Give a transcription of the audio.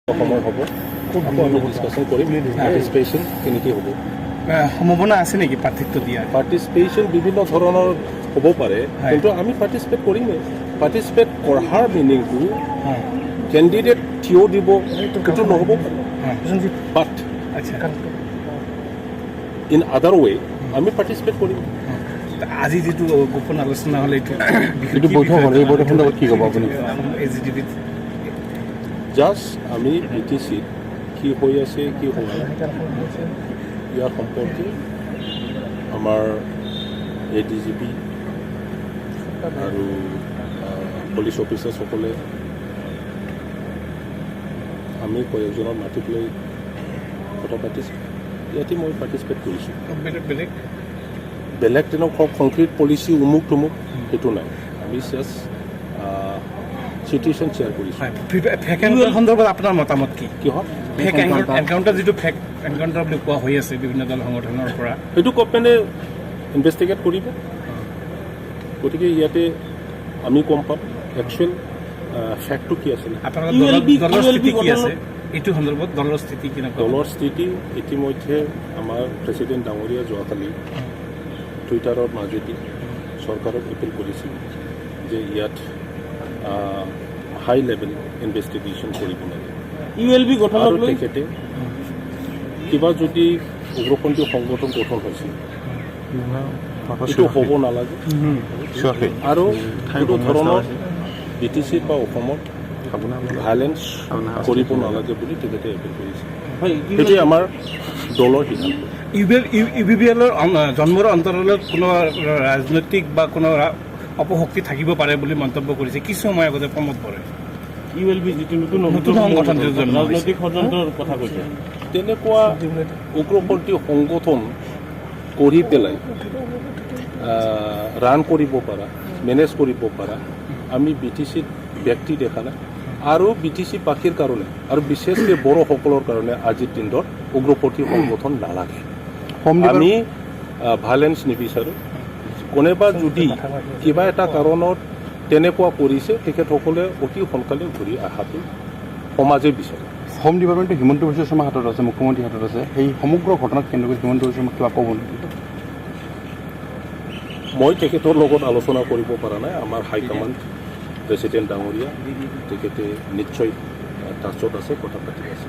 সময় হ'ব আকৌ আমি ডিছকাশ্যন কৰিম পাৰ্টিচিপেশ্যন কেনেকৈ হ'ব সম্ভাৱনা আছে নেকি পাৰ্থক্য দিয়াৰ পাৰ্টিচিপেশ্যন বিভিন্ন ধৰণৰ হ'ব পাৰে কিন্তু আমি পাৰ্টিচিপেট কৰিমেই পাৰ্টিচিপেট কৰাৰ মিনিংটো কেণ্ডিডেট থিয় দিব সেইটো নহ'ব বাট ইন আদাৰ ৱে আমি পাৰ্টিচিপেট কৰিম আজি যিটো গোপন আলোচনা হ'লে এইটো বৈঠক হ'ল এই বৈঠকৰ লগত কি ক'ব আপুনি জাষ্ট আমি বি টি চিত কি হৈ আছে কি হোৱা নাই ইয়াৰ সম্পৰ্কে আমাৰ এ ডি জি পি আৰু পুলিচ অফিচাৰসকলে আমি কয়েকজনৰ মাতি পেলাই কথা পাতিছোঁ ইয়াতে মই পাৰ্টিচিপেট কৰিছোঁ বেলেগ তেনেকুৱা কংক্ৰিট পলিচি উমুক তুমুক সেইটো নাই আমি জাষ্ট চিটুৱেশ্যন শ্বেয়াৰ কৰিছোঁ ফেক এনকাউণ্টাৰ সন্দৰ্ভত আপোনাৰ মতামত কি কিহত ফেক এনকাউণ্টাৰ যিটো ফেক এনকাউণ্টাৰ বুলি কোৱা হৈ আছে বিভিন্ন দল সংগঠনৰ পৰা সেইটো গভমেণ্টে ইনভেষ্টিগেট কৰিব গতিকে ইয়াতে আমি গম পাম একচুৱেল ফেক্টটো কি আছিলে আপোনালোকৰ দলৰ স্থিতি কি আছে এইটো সন্দৰ্ভত দলৰ স্থিতি কেনেকুৱা দলৰ স্থিতি ইতিমধ্যে আমাৰ প্ৰেচিডেণ্ট ডাঙৰীয়া যোৱাকালি টুইটাৰৰ মাজেদি চৰকাৰক এপিল কৰিছিল যে ইয়াত হাই লেভেল ইনভেষ্টিগেশ্যন কৰিব লাগে ULB আৰু তেখেতে কিবা যদি উগ্ৰপন্থী সংগঠন গঠন হৈছিল এইটো হ'ব নালাগে আৰু কোনো ধৰণৰ বি টি চিত বা অসমত ভাইলেঞ্চ কৰিব নালাগে বুলি তেখেতে এপিল কৰিছে সেইটোৱে আমাৰ দলৰ সিদ্ধান্ত UBPLৰ জন্মৰ অন্তৰালত কোনো ৰাজনৈতিক বা কোনো অপশক্তি থাকিব পাৰে বুলি মন্তব্য কৰিছে কিছু সময় আগতে প্ৰমোদ বৰে ULB যিটো নতুন সংগঠন ৰাজনৈতিক ষড়যন্ত্ৰৰ কথা কৈছে তেনেকুৱা উগ্ৰপন্থী সংগঠন কৰি পেলাই ৰান কৰিব পাৰা মেনেজ কৰিব পাৰা আমি বি টি চিত ব্যক্তি দেখা নাই আৰু বি টি চি পাখীৰ কাৰণে আৰু বিশেষকৈ বড়োসকলৰ কাৰণে আজিৰ দিনত উগ্ৰপন্থী সংগঠন নালাগে আমি ভাইলেঞ্চ নিবিচাৰোঁ কোনোবা যদি কিবা এটা কাৰণত তেনেকুৱা কৰিছে তেখেতসকলে অতি সোনকালে ঘূৰি অহাটো সমাজে বিচাৰে হোম ডিপাৰ্টমেণ্টটো হিমন্ত বিশ্ব শৰ্মাৰ হাতত আছে মুখ্যমন্ত্ৰীৰ হাতত আছে সেই সমগ্ৰ ঘটনাত কেন্দ্ৰ হিমন্ত বিশ্ব শৰ্মাক কিবা ক'ব নেকি মই তেখেতৰ লগত আলোচনা কৰিব পৰা নাই আমাৰ হাইকমাণ্ড প্ৰেচিডেণ্ট ডাঙৰীয়া তেখেতে নিশ্চয় টাচত আছে কথা পাতি আছে